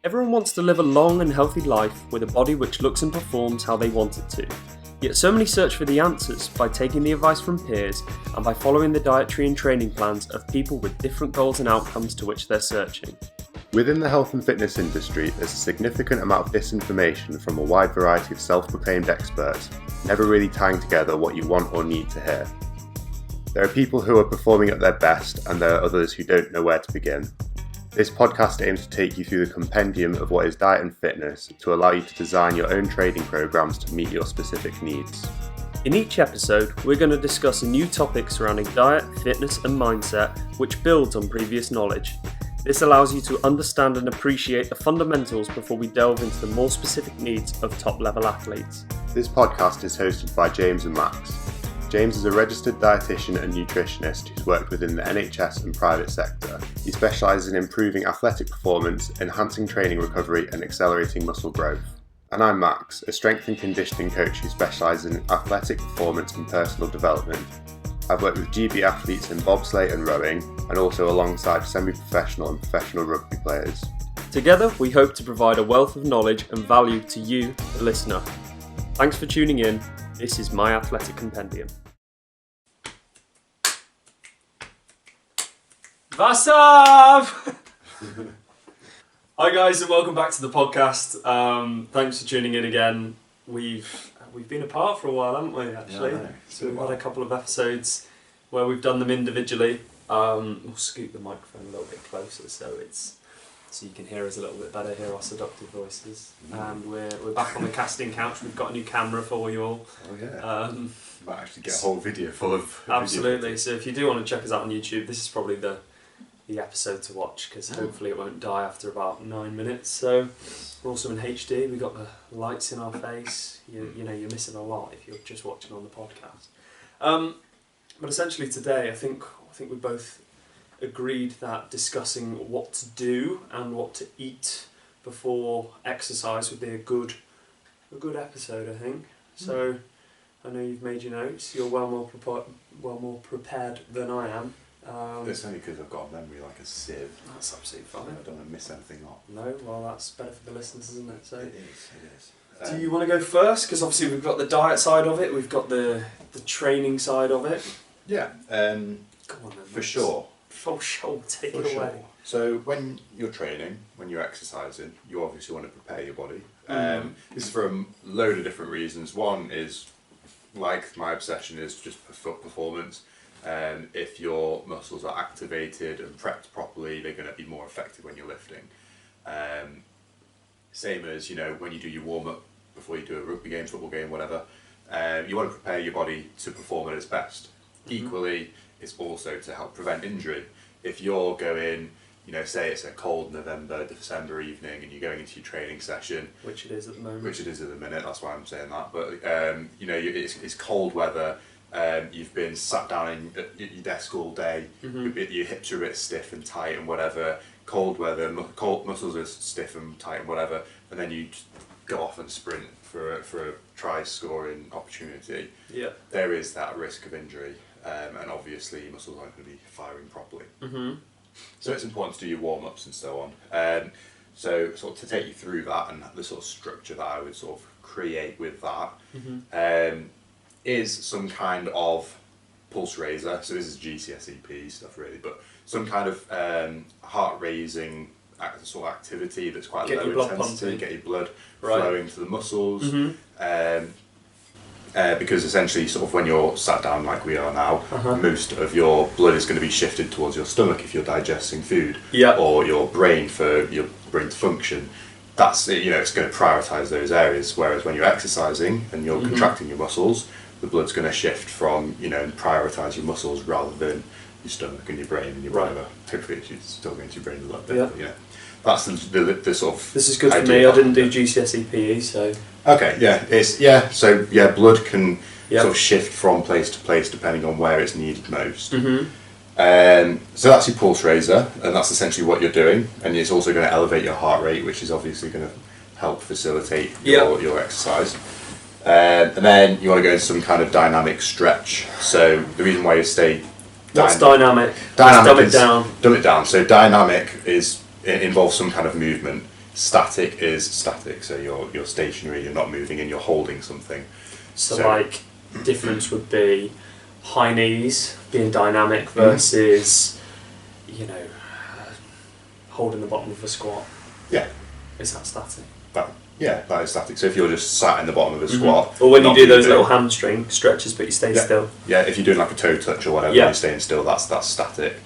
Everyone wants to live a long and healthy life with a body which looks and performs how they want it to. Yet so many search for the answers by taking the advice from peers and by following the dietary and training plans of people with different goals and outcomes to which they're searching. Within the health and fitness industry, there's a significant amount of disinformation from a wide variety of self-proclaimed experts, never really tying together what you want or need to hear. There are people who are performing at their best, and there are others who don't know where to begin. This podcast aims to take you through the compendium of what is diet and fitness to allow you to design your own training programs to meet your specific needs. In each episode, we're going to discuss a new topic surrounding diet, fitness and mindset which builds on previous knowledge. This allows you to understand and appreciate the fundamentals before we delve into the more specific needs of top-level athletes. This podcast is hosted by James and Max. James is a registered dietitian and nutritionist who's worked within the NHS and private sector. He specialises in improving athletic performance, enhancing training recovery and accelerating muscle growth. And I'm Max, a strength and conditioning coach who specialises in athletic performance and personal development. I've worked with GB athletes in bobsleigh and rowing, and also alongside semi-professional and professional rugby players. Together, we hope to provide a wealth of knowledge and value to you, the listener. Thanks for tuning in. This is My Athletic Compendium. What's up? Hi guys, and welcome back to the podcast. Thanks for tuning in again. We've been apart for a while, haven't we? Actually, so we've had a couple of episodes where we've done them individually. We'll scoot the microphone a little bit closer so you can hear us a little bit better, hear our seductive voices. And we're back on the casting couch. We've got a new camera for you all. Oh yeah. Might actually get a whole video full of. Absolutely. So if you do want to check us out on YouTube, this is probably the episode to watch because hopefully it won't die after about 9 minutes. So we're also in HD. We've got the lights in our face. You know you're missing a lot if you're just watching on the podcast. But essentially today, I think we both agreed that discussing what to do and what to eat before exercise would be a good episode, I think. So I know you've made your notes. You're well more prepared than I am. It's only because I've got a memory like a sieve. That's absolutely fine. I don't want to miss anything up. No, well that's better for the listeners, isn't it? So It is. do you want to go first? Because obviously we've got the diet side of it, we've got the training side of it. Yeah, Go on then, for sure. For sure, take For it sure. away. So when you're training, when you're exercising, you obviously want to prepare your body. This is for a load of different reasons. One is, like my obsession is just for performance. If your muscles are activated and prepped properly, they're going to be more effective when you're lifting. Same as, when you do your warm-up before you do a rugby game, football game, whatever, you want to prepare your body to perform at its best. Equally, it's also to help prevent injury. If you're going, say it's a cold November, December evening and you're going into your training session. Which it is at the moment. Which it is at the minute, that's why I'm saying that. But, it's cold weather. You've been sat down at your desk all day, your hips are a bit stiff and tight and whatever, cold weather, muscles are stiff and tight and whatever, and then you go off and sprint for a try scoring opportunity. Yeah. There is that risk of injury, and obviously your muscles aren't going to be firing properly. So it's important to do your warm-ups and so on. So sort of to take you through that and the sort of structure that I would sort of create with that, is some kind of pulse raiser. So this is GCSEP stuff really, but some kind of heart raising sort of activity that's quite low intensity, get your blood flowing to the muscles. Because essentially sort of when you're sat down like we are now, most of your blood is going to be shifted towards your stomach if you're digesting food, or your brain for your brain to function. That's it's going to prioritise those areas, whereas when you're exercising and you're contracting your muscles, the blood's going to shift from, and prioritise your muscles rather than your stomach and your brain and your whatever. Hopefully it's still going to your brain a little bit, but that's the sort of. This is good for me. I didn't do GCSE PE, so. Okay, blood can sort of shift from place to place depending on where it's needed most. So that's your pulse raiser, and that's essentially what you're doing, and it's also going to elevate your heart rate, which is obviously going to help facilitate your exercise. And then you want to go into some kind of dynamic stretch. So the reason why you stay What's dynamic? Dynamic Let's dumb it down. Dumb it down. So dynamic involves some kind of movement. static is static, so you're stationary, you're not moving and you're holding something. So like, difference would be high knees being dynamic versus, you know, holding the bottom of a squat. Yeah. Is that static? That is static. So if you're just sat in the bottom of a squat, or when you do those little hamstring stretches, but you stay still. Yeah, if you're doing like a toe touch or whatever, you're staying still. That's static.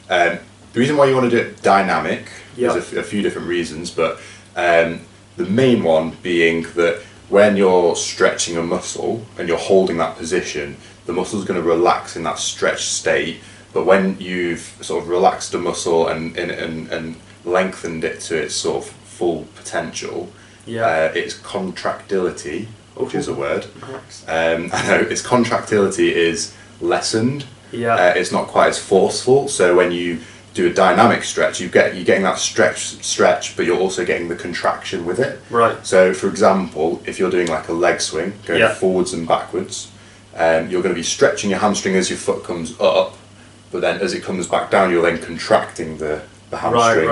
The reason why you want to do it dynamic, there's a few different reasons, but the main one being that when you're stretching a muscle and you're holding that position, the muscle's going to relax in that stretched state. But when you've sort of relaxed a muscle and lengthened it to its sort of full potential, its contractility, which is a word. I know its contractility is lessened. It's not quite as forceful. So when you do a dynamic stretch, you're getting that stretch, but you're also getting the contraction with it. Right. So, for example, if you're doing like a leg swing, going forwards and backwards, you're going to be stretching your hamstring as your foot comes up, but then as it comes back down, you're then contracting the hamstring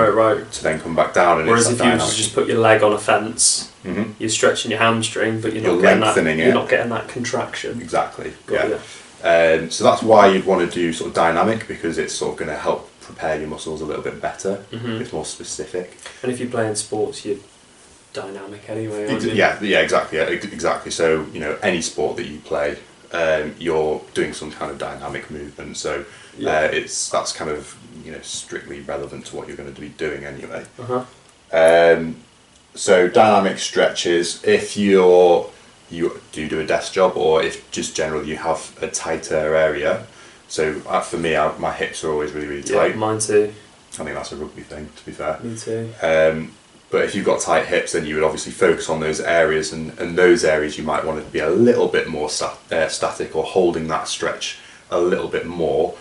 to then come back down. And whereas if you just put your leg on a fence, you're stretching your hamstring, but you're not getting that contraction. Exactly. So that's why you'd want to do sort of dynamic, because it's sort of going to help prepare your muscles a little bit better. It's more specific. And if you play in sports, you're dynamic anyway, aren't you? Exactly. So, you know, any sport that you play, you're doing some kind of dynamic movement. So that's kind of, you know, strictly relevant to what you're going to be doing anyway. So dynamic stretches, if you do a desk job, or if just generally you have a tighter area. So for me, my hips are always really, really tight. Yeah, mine too. I think that's a rugby thing, to be fair. Me too. But if you've got tight hips, then you would obviously focus on those areas, and those areas you might want to be a little bit more static, or holding that stretch a little bit more.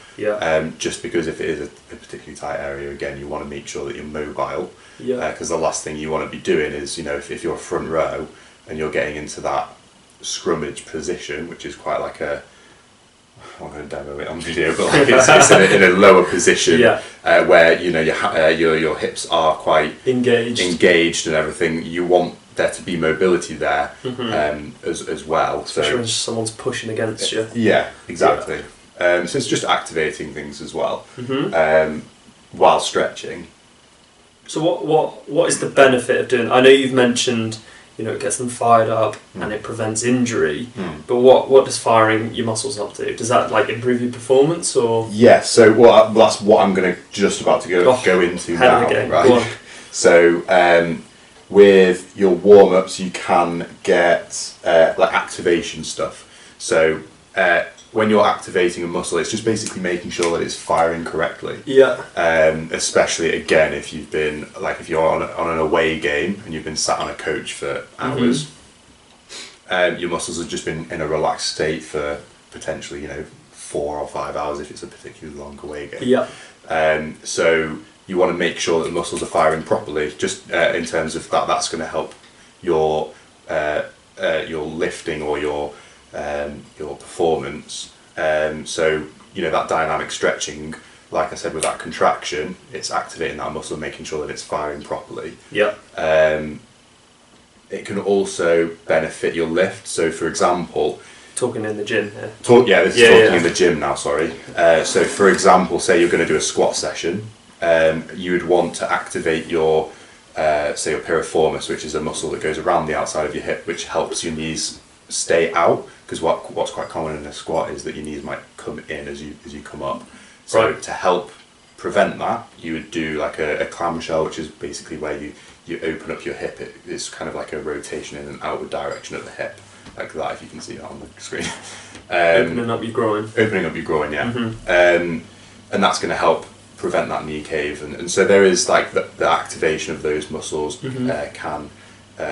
Just because if it is a particularly tight area, again, you want to make sure that you're mobile. Because the last thing you want to be doing is, you know, if you're front row and you're getting into that scrummage position, which is quite like I'm going to demo it on video, but like it's in a lower position where, you know, your hips are quite engaged and everything. You want there to be mobility there as well. Especially when someone's pushing against you. Yeah, exactly. So it's just activating things as well while stretching. So what is the benefit of doing? I know you've mentioned, you know, it gets them fired up and it prevents injury. But what does firing your muscles up do? Does that like improve your performance or? Yeah. So that's what I'm going to just about to go into now. Right. So with your warm ups, you can get like activation stuff. So when you're activating a muscle, it's just basically making sure that it's firing correctly. Especially again, if you're on an away game and you've been sat on a coach for hours, your muscles have just been in a relaxed state for potentially, you know, 4 or 5 hours if it's a particularly long away game. So you want to make sure that the muscles are firing properly, just in terms of that's going to help your lifting or your performance. So, you know, that dynamic stretching, like I said, with that contraction, it's activating that muscle, making sure that it's firing properly. It can also benefit your lift. So, for example, talking in the gym here. This is talking in the gym now. Sorry. So, for example, say you're going to do a squat session, you would want to activate your say your piriformis, which is a muscle that goes around the outside of your hip, which helps your knees stay out. Because what's quite common in a squat is that your knees might come in as you come up. So to help prevent that, you would do like a clamshell, which is basically where you open up your hip. It's kind of like a rotation in an outward direction of the hip, like that, if you can see that on the screen. Opening up your groin. Opening up your groin, yeah. And that's going to help prevent that knee cave. And so there is like the activation of those muscles can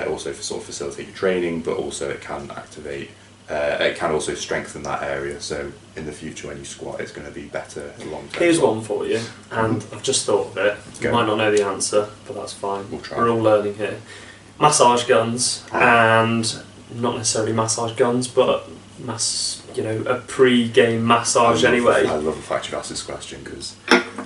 also sort of facilitate your training, but also it can activate. It can also strengthen that area, so in the future when you squat it's going to be better long term. Here's one for you, and I've just thought of it. You might not know the answer, but that's fine. We'll try. We're all learning here. Massage guns, and not necessarily massage guns, but a pre-game massage anyway. I love the fact you asked this question because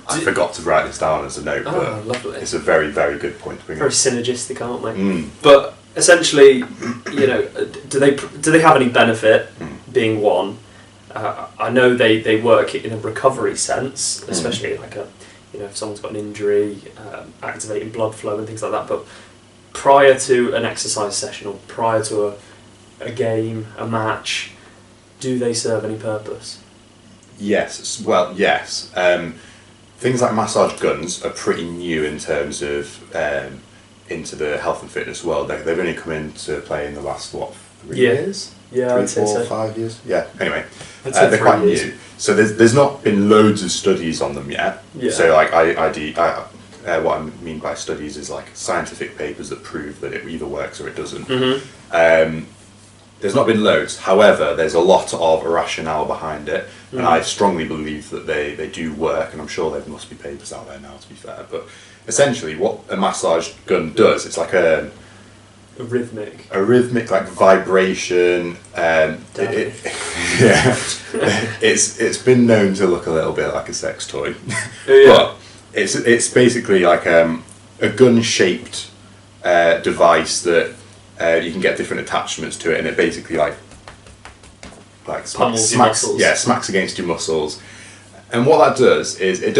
I forgot to write this down as a note, but lovely. it's a very, very good point to bring Very up. synergistic, aren't they? But essentially, do they have any benefit being one? I know they work in a recovery sense, especially like if someone's got an injury, activating blood flow and things like that. But prior to an exercise session or prior to a game, a match, do they serve any purpose? Yes. Well, yes. Things like massage guns are pretty new in terms of into the health and fitness world. They've only come into play in the last 3 years? Yeah, 3, I'd say 4, so. 5 years. Yeah. Anyway, I'd they're quite new. So there's not been loads of studies on them yet. Yeah. So like what I mean by studies is like scientific papers that prove that it either works or it doesn't. There's not been loads. However, there's a lot of rationale behind it, and I strongly believe that they do work. And I'm sure there must be papers out there now, to be fair. But essentially, what a massage gun does, it's like a rhythmic like vibration. It's been known to look a little bit like a sex toy, but it's basically like a gun-shaped device that you can get different attachments to it, and it basically like smacks against your muscles. And what that does is it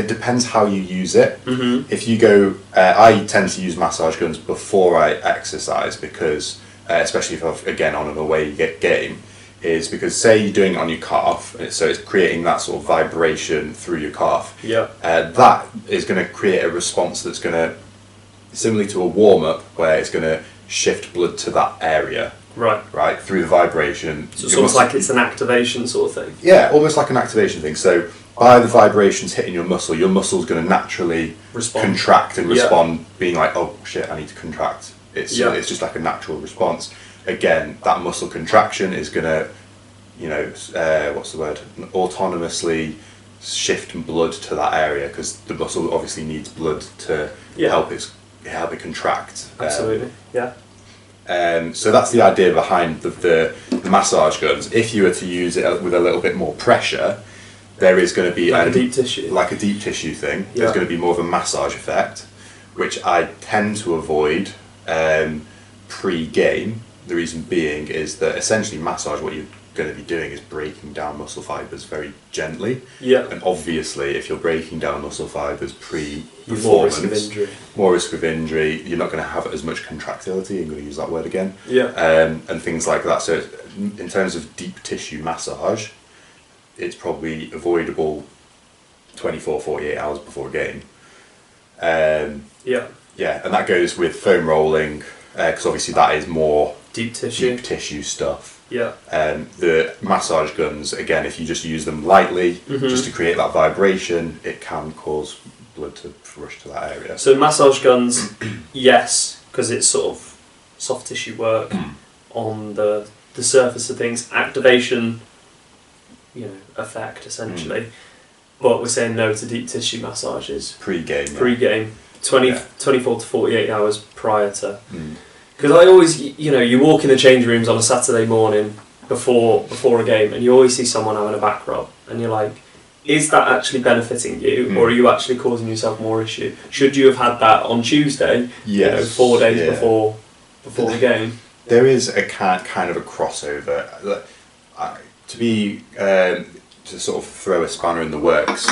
depends how you use it. If you go, I tend to use massage guns before I exercise because, especially if I'm again on an away game, is because say you're doing it on your calf, so it's creating that sort of vibration through your calf. That is going to create a response that's going to, similarly to a warm up, where it's going to shift blood to that area. Right, through the vibration. So it's almost like it's an activation sort of thing. Yeah, almost like an activation thing. So by the vibrations hitting your muscle's going to naturally contract and respond, being like, oh shit, I need to contract. It's just like a natural response. Again, that muscle contraction is going to, autonomously shift blood to that area because the muscle obviously needs blood to help it contract. Absolutely, So that's the idea behind the massage guns. If you were to use it with a little bit more pressure, there is going to be like a deep tissue thing. There's going to be more of a massage effect, which I tend to avoid pre-game. The reason being is that essentially massage, what you're going to be doing is breaking down muscle fibers very gently. And obviously, if you're breaking down muscle fibers pre-performance, more risk of injury. You're not going to have as much contractility. I'm going to use that word again. And things like that. So, in terms of deep tissue massage, it's probably avoidable 24, 48 hours before a game. And that goes with foam rolling because obviously that is more deep tissue stuff. The massage guns, again, if you just use them lightly, just to create that vibration, it can cause blood to rush to that area. So massage guns, yes, because it's sort of soft tissue work on the surface of things, activation, effect essentially. But we're saying no to deep tissue massages. Pre-game, 24 to 48 hours prior to. Because I always, you walk in the change rooms on a Saturday morning before a game, and you always see someone having a back rub, and you're like, is that actually benefiting you, or are you actually causing yourself more issue? Should you have had that on Tuesday, 4 days before the game? There is a kind of a crossover. To sort of throw a spanner in the works,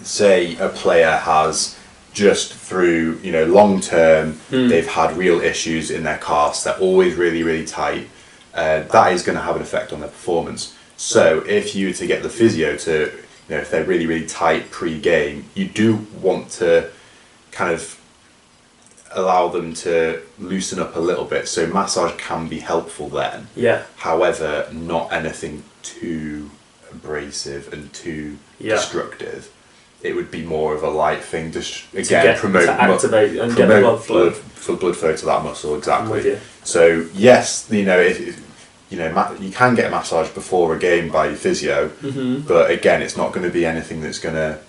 say a player has just through long term they've had real issues in their calves, they're always really, really tight, that is going to have an effect on their performance. So if you were to get the physio to, if they're really, really tight pre-game, you do want to kind of allow them to loosen up a little bit. So massage can be helpful then. However, not anything too abrasive and too destructive. It would be more of a light thing, just again to activate and get the blood flow. Blood flow to that muscle, exactly. So yes, you can get a massage before a game by your physio, but again, it's not going to be anything that's going to,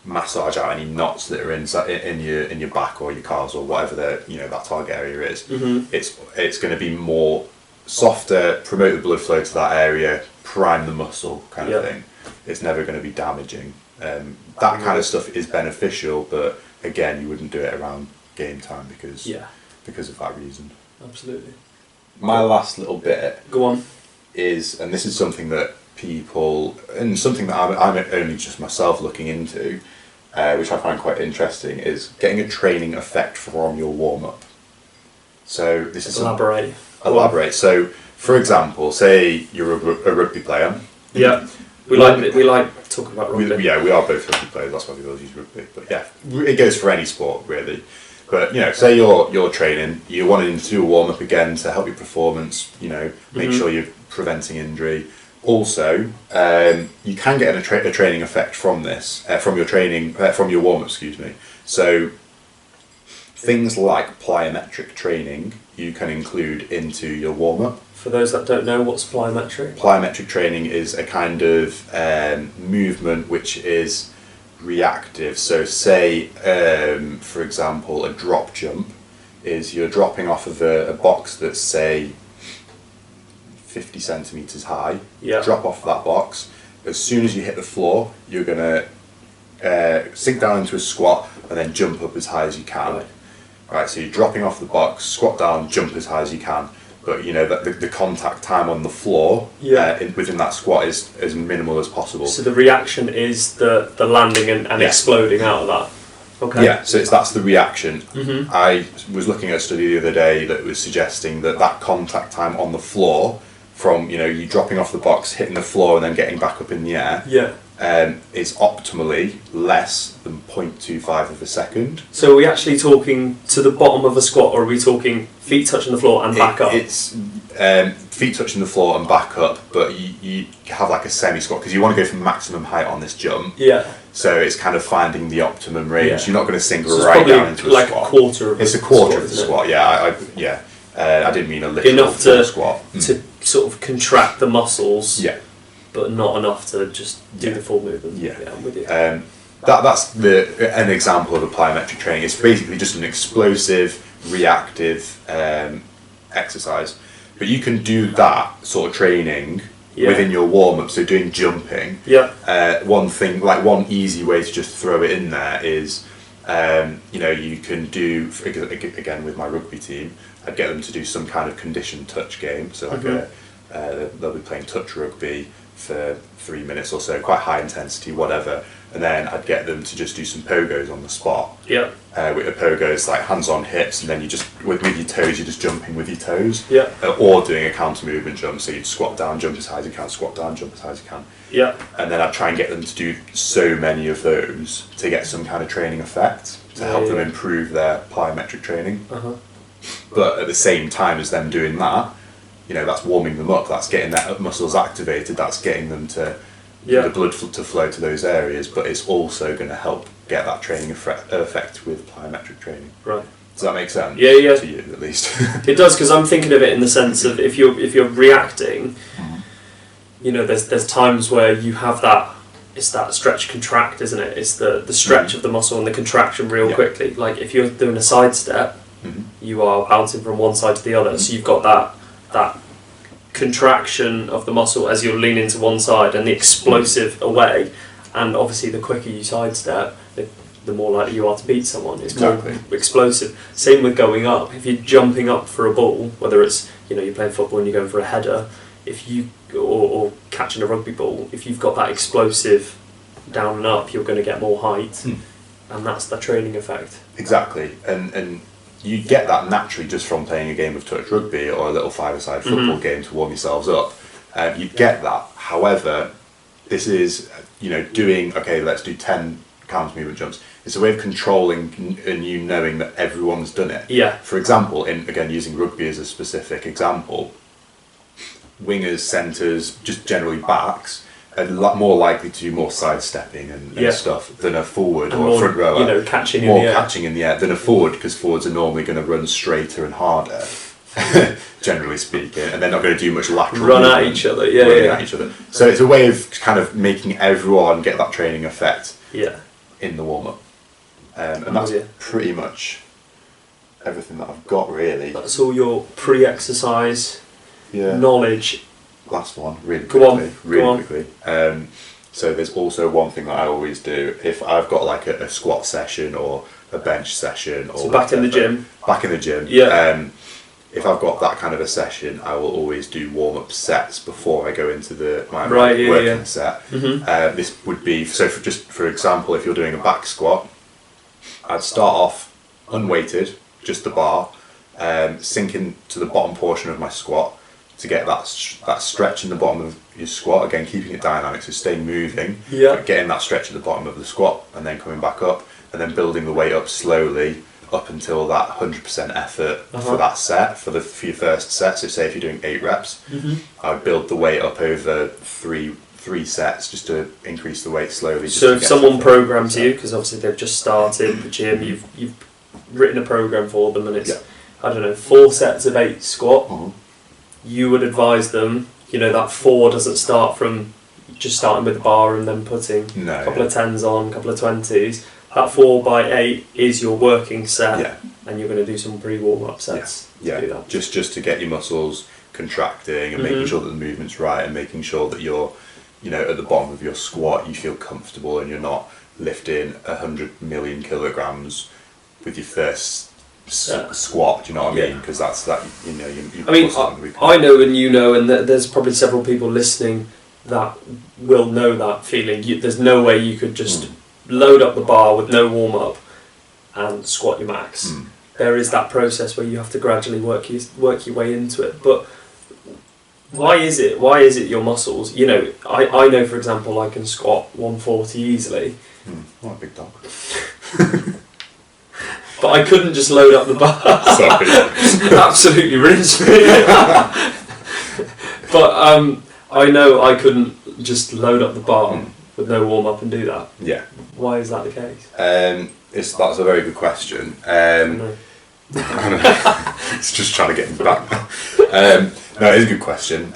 massage out any knots that are in your back or your calves or whatever that target area is. It's going to be more softer, promote the blood flow to that area, prime the muscle kind of thing. it's never going to be damaging. That kind of stuff is beneficial, but again, you wouldn't do it around game time because of that reason. Absolutely. My last little bit Go on. is, and this is something that people, and something that I'm only just myself looking into, which I find quite interesting, is getting a training effect from your warm-up. So this is elaborate. So, for example, say you're a rugby player. Yeah. We like talking about rugby. We are both rugby players. That's why we always use rugby. But yeah, it goes for any sport really. But say you're training, you're wanting to do a warm up again to help your performance. Make sure you're preventing injury. Also, you can get a training effect from this, from your warm up. Excuse me. So things like plyometric training you can include into your warm up. For those that don't know, what's plyometric? Plyometric training is a kind of movement which is reactive. So say, for example, a drop jump is you're dropping off of a box that's, say, 50 centimetres high. Yeah. Drop off that box. As soon as you hit the floor, you're going to sink down into a squat and then jump up as high as you can. Right, so you're dropping off the box, squat down, jump as high as you can. But the contact time on the floor within that squat is as minimal as possible. So the reaction is the landing and exploding out of that. Okay. Yeah, so that's the reaction. Mm-hmm. I was looking at a study the other day that was suggesting that contact time on the floor, from you dropping off the box, hitting the floor, and then getting back up in the air, is optimally less than 0.25 of a second. So are we actually talking to the bottom of a squat, or are we talking feet touching the floor and back up? It's feet touching the floor and back up, but you have like a semi-squat because you want to go for maximum height on this jump. Yeah. So it's kind of finding the optimum range. Yeah. You're not going to sink right down into a like squat. A quarter of it's a quarter of the squat. I didn't mean a literal enough to squat. To sort of contract the muscles. Yeah. But not enough to just do the full movement. Yeah, I'm with you. That's an example of a plyometric training. It's basically just an explosive, reactive exercise. But you can do that sort of training within your warm-up. So doing jumping. Yeah. One easy way to just throw it in there is, you can do, again with my rugby team, I'd get them to do some kind of conditioned touch game. So they'll be playing touch rugby for 3 minutes or so, quite high intensity, whatever, and then I'd get them to just do some pogos on the spot. Yeah. With the pogos, like hands on hips, and then you just with your toes, you're just jumping with your toes. Yeah. Or doing a counter movement jump, so you'd squat down, jump as high as you can, squat down, jump as high as you can. Yeah. And then I'd try and get them to do so many of those to get some kind of training effect to help them improve their plyometric training. Uh-huh. But at the same time as them doing that, that's warming them up, that's getting their muscles activated, that's getting them to the blood to flow to those areas, but it's also going to help get that training effect with plyometric training. Right. Does that make sense? Yeah. To you, at least. It does, because I'm thinking of it in the sense of if you're reacting, there's times where you have that. It's that stretch contract, isn't it? It's the stretch of the muscle and the contraction real quickly. Like if you're doing a side step, you are bouncing from one side to the other, so you've got that contraction of the muscle as you're leaning to one side and the explosive away, and obviously the quicker you sidestep, the more likely you are to beat someone. It's more explosive. Same with going up. If you're jumping up for a ball, whether it's you're playing football and you're going for a header, or catching a rugby ball, if you've got that explosive down and up, you're going to get more height, and that's the training effect. Exactly, and you get that naturally just from playing a game of touch rugby or a little five-a-side football game to warm yourselves up. You get that. However, this is, doing, let's do 10 counter movement jumps. It's a way of controlling and you knowing that everyone's done it. Yeah. For example, again, using rugby as a specific example, wingers, centres, just generally backs, are more likely to do more sidestepping and stuff than a forward or more, a front rower. Catching in the air than a forward, because forwards are normally going to run straighter and harder, generally speaking, and they're not going to do much lateral run movement, at each other. At each other. So it's a way of kind of making everyone get that training effect in the warm up, and that's pretty much everything that I've got really. That's all your pre-exercise knowledge. Last one, really quickly. So there's also one thing that I always do if I've got like a squat session or a bench session or so back in the gym. Back in the gym. Yeah. If I've got that kind of a session, I will always do warm-up sets before I go into my working set. Mm-hmm. This would be, so for example, if you're doing a back squat, I'd start off unweighted, just the bar, sinking to the bottom portion of my squat to get that stretch in the bottom of your squat, again keeping it dynamic, so stay moving, but getting that stretch at the bottom of the squat and then coming back up and then building the weight up slowly up until that 100% effort for that set, for your first set. So say if you're doing 8 reps, I'd build the weight up over three sets just to increase the weight slowly. So if someone programs you, because obviously they've just started the gym, you've written a program for them and it's, I don't know, 4 sets of 8 squat, you would advise them, that 4 doesn't start from just starting with the bar and then putting a couple of 10s on, a couple of 20s. That 4x8 is your working set, and you're going to do some pre-warm-up sets. To do that. Just to get your muscles contracting and making sure that the movement's right and making sure that you're, at the bottom of your squat you feel comfortable and you're not lifting 100 million kilograms with your first squat. Do you know what I mean? Because that's that. I know, and there's probably several people listening that will know that feeling. There's no way you could just load up the bar with no warm up and squat your max. There is that process where you have to gradually work your way into it. But why is it your muscles? I know, for example, I can squat 140 easily. What a big dog. But I couldn't just load up the bar. Sorry. Absolutely rinsed me. But I know I couldn't just load up the bar with no warm up and do that. Yeah. Why is that the case? That's a very good question. It's just trying to get me back now. No, it is a good question.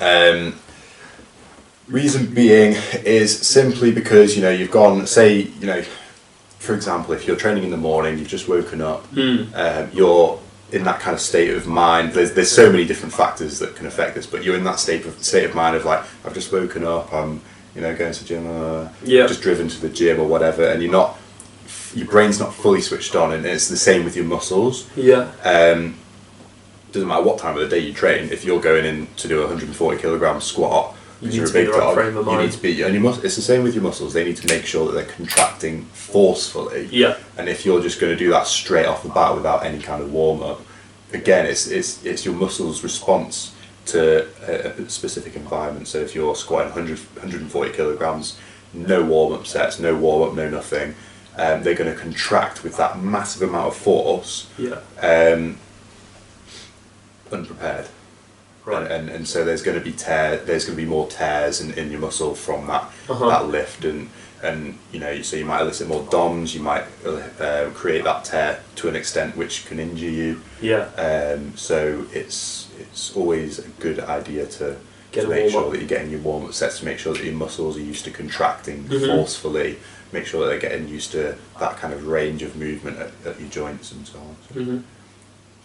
Reason being is simply because you've gone, say, for example, if you're training in the morning, you've just woken up, you're in that kind of state of mind. There's so many different factors that can affect this, but you're in that state of mind of like, I've just woken up, I'm going to the gym, just driven to the gym or whatever, and your brain's not fully switched on, and it's the same with your muscles. Doesn't matter what time of the day you train, if you're going in to do a 140 kilogram squat, because you're a big dog, you need to be, and it's the same with your muscles. They need to make sure that they're contracting forcefully. And if you're just going to do that straight off the bat without any kind of warm up, again, it's your muscles' response to a specific environment. So if you're squatting 140 kilograms, no warm up sets, no warm up, no nothing, they're going to contract with that massive amount of force. Unprepared. Right. And so there's going to be more tears in your muscle from that lift, and so you might elicit more DOMs, you might create that tear to an extent which can injure you. So it's always a good idea to make sure that you're getting your warm-up sets, to make sure that your muscles are used to contracting forcefully, make sure that they're getting used to that kind of range of movement at your joints and so on.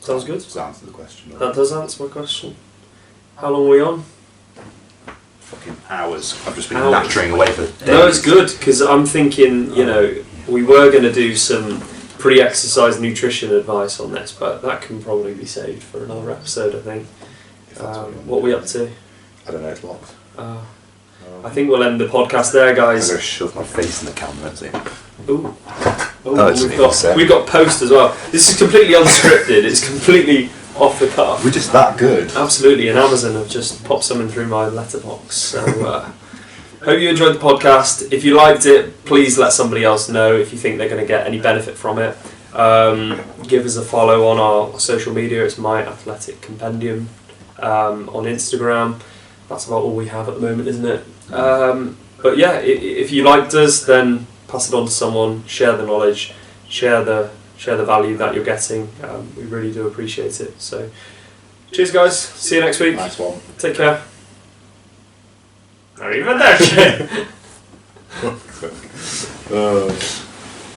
Sounds good. Does that answer the question? That does answer my question. How long are we on? Fucking hours. I've just been nattering away for days. No, it's good, because I'm thinking, we were going to do some pre-exercise nutrition advice on this, but that can probably be saved for another episode, I think. What are we up to? I don't know, it's locked. I think we'll end the podcast there, guys. I'm going to shove my face in the camera and see. Ooh. We've got post as well. This is completely unscripted. It's completely off the cuff. We're just that good. Absolutely, and Amazon have just popped something through my letterbox. So, hope you enjoyed the podcast. If you liked it, please let somebody else know if you think they're going to get any benefit from it. Give us a follow on our social media. It's My Athletic Compendium on Instagram. That's about all we have at the moment, isn't it? But yeah, if you liked us, then pass it on to someone. Share the knowledge. Share the value that you're getting. We really do appreciate it. So, cheers, guys. See you next week. Nice one. Take care. Arrivederci.